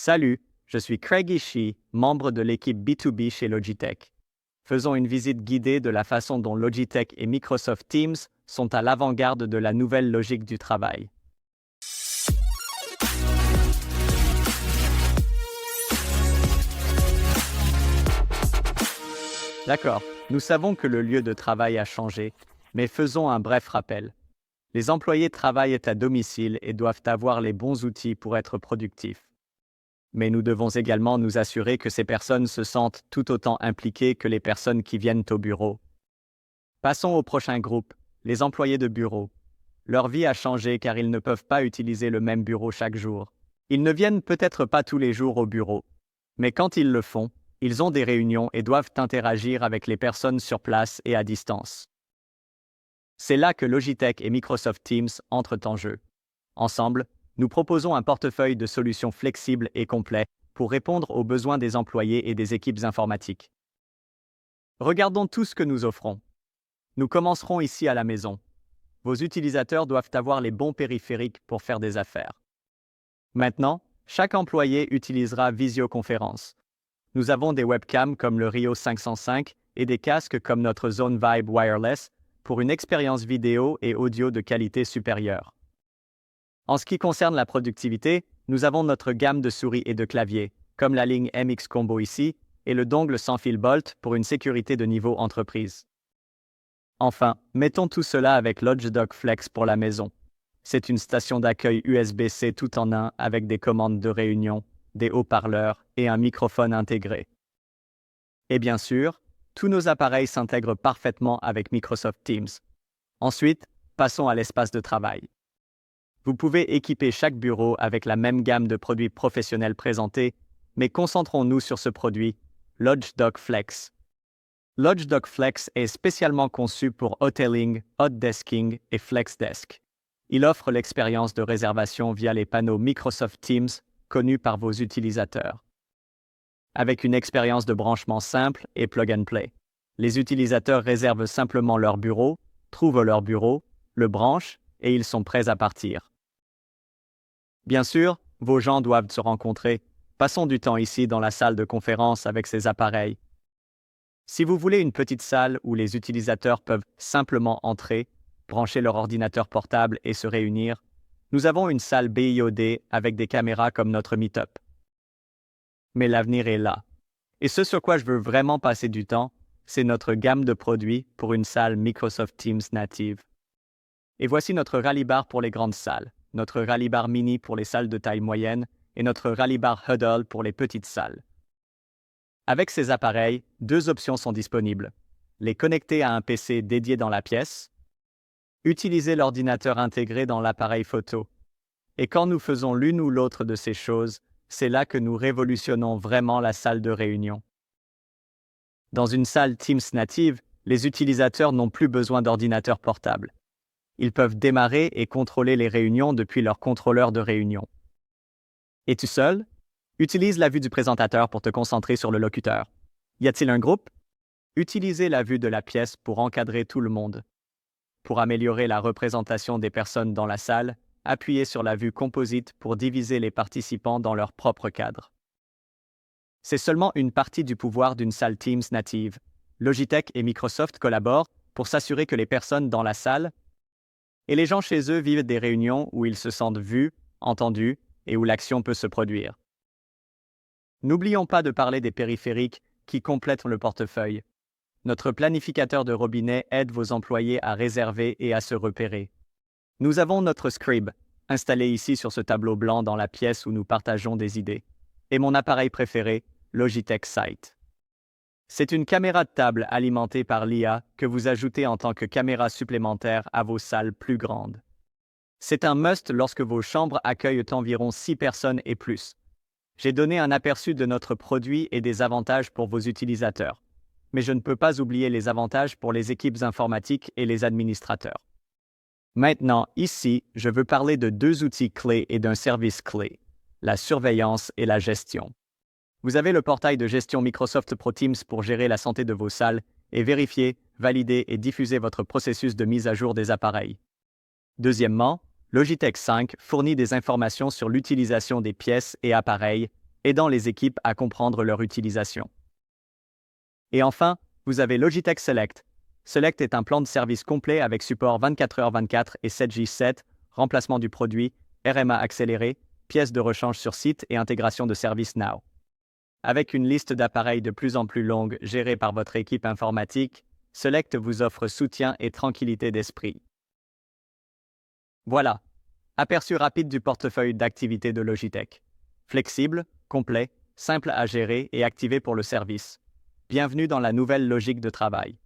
Salut, je suis Craig Ishii, membre de l'équipe B2B chez Logitech. Faisons une visite guidée de la façon dont Logitech et Microsoft Teams sont à l'avant-garde de la nouvelle logique du travail. D'accord, nous savons que le lieu de travail a changé, mais faisons un bref rappel. Les employés travaillent à domicile et doivent avoir les bons outils pour être productifs. Mais nous devons également nous assurer que ces personnes se sentent tout autant impliquées que les personnes qui viennent au bureau. Passons au prochain groupe, les employés de bureau. Leur vie a changé car ils ne peuvent pas utiliser le même bureau chaque jour. Ils ne viennent peut-être pas tous les jours au bureau, mais quand ils le font, ils ont des réunions et doivent interagir avec les personnes sur place et à distance. C'est là que Logitech et Microsoft Teams entrent en jeu. Ensemble, nous proposons un portefeuille de solutions flexibles et complets pour répondre aux besoins des employés et des équipes informatiques. Regardons tout ce que nous offrons. Nous commencerons ici à la maison. Vos utilisateurs doivent avoir les bons périphériques pour faire des affaires. Maintenant, chaque employé utilisera Visioconférence. Nous avons des webcams comme le Rio 505 et des casques comme notre Zone Vibe Wireless pour une expérience vidéo et audio de qualité supérieure. En ce qui concerne la productivité, nous avons notre gamme de souris et de claviers, comme la ligne MX Combo ici, et le dongle sans fil Bolt pour une sécurité de niveau entreprise. Enfin, mettons tout cela avec Logitech Flex pour la maison. C'est une station d'accueil USB-C tout en un avec des commandes de réunion, des haut-parleurs et un microphone intégré. Et bien sûr, tous nos appareils s'intègrent parfaitement avec Microsoft Teams. Ensuite, passons à l'espace de travail. Vous pouvez équiper chaque bureau avec la même gamme de produits professionnels présentés, mais concentrons-nous sur ce produit, Logitech Flex. Logitech Flex est spécialement conçu pour hoteling, hot desking et FlexDesk. Il offre l'expérience de réservation via les panneaux Microsoft Teams connus par vos utilisateurs. Avec une expérience de branchement simple et plug and play, les utilisateurs réservent simplement leur bureau, trouvent leur bureau, le branchent et ils sont prêts à partir. Bien sûr, vos gens doivent se rencontrer. Passons du temps ici dans la salle de conférence avec ces appareils. Si vous voulez une petite salle où les utilisateurs peuvent simplement entrer, brancher leur ordinateur portable et se réunir, nous avons une salle BIOD avec des caméras comme notre Meetup. Mais l'avenir est là. Et ce sur quoi je veux vraiment passer du temps, c'est notre gamme de produits pour une salle Microsoft Teams native. Et voici notre Rally Bar pour les grandes salles, notre Rally Bar Mini pour les salles de taille moyenne et notre Rally Bar Huddle pour les petites salles. Avec ces appareils, deux options sont disponibles. Les connecter à un PC dédié dans la pièce, utiliser l'ordinateur intégré dans l'appareil photo. Et quand nous faisons l'une ou l'autre de ces choses, c'est là que nous révolutionnons vraiment la salle de réunion. Dans une salle Teams native, les utilisateurs n'ont plus besoin d'ordinateur portable. Ils peuvent démarrer et contrôler les réunions depuis leur contrôleur de réunion. Es-tu seul? Utilise la vue du présentateur pour te concentrer sur le locuteur. Y a-t-il un groupe? Utilisez la vue de la pièce pour encadrer tout le monde. Pour améliorer la représentation des personnes dans la salle, appuyez sur la vue composite pour diviser les participants dans leur propre cadre. C'est seulement une partie du pouvoir d'une salle Teams native. Logitech et Microsoft collaborent pour s'assurer que les personnes dans la salle et les gens chez eux vivent des réunions où ils se sentent vus, entendus et où l'action peut se produire. N'oublions pas de parler des périphériques qui complètent le portefeuille. Notre planificateur de robinet aide vos employés à réserver et à se repérer. Nous avons notre Scribe, installé ici sur ce tableau blanc dans la pièce où nous partageons des idées, et mon appareil préféré, Logitech Sight. C'est une caméra de table alimentée par l'IA que vous ajoutez en tant que caméra supplémentaire à vos salles plus grandes. C'est un must lorsque vos chambres accueillent environ 6 personnes et plus. J'ai donné un aperçu de notre produit et des avantages pour vos utilisateurs, mais je ne peux pas oublier les avantages pour les équipes informatiques et les administrateurs. Maintenant, ici, je veux parler de deux outils clés et d'un service clé, la surveillance et la gestion. Vous avez le portail de gestion Microsoft Pro Teams pour gérer la santé de vos salles et vérifier, valider et diffuser votre processus de mise à jour des appareils. Deuxièmement, Logitech 5 fournit des informations sur l'utilisation des pièces et appareils, aidant les équipes à comprendre leur utilisation. Et enfin, vous avez Logitech Select. Select est un plan de service complet avec support 24h24 et 7J7, remplacement du produit, RMA accéléré, pièces de rechange sur site et intégration de ServiceNow. Avec une liste d'appareils de plus en plus longue gérée par votre équipe informatique, Select vous offre soutien et tranquillité d'esprit. Voilà, aperçu rapide du portefeuille d'activités de Logitech. Flexible, complet, simple à gérer et activé pour le service. Bienvenue dans la nouvelle logique de travail.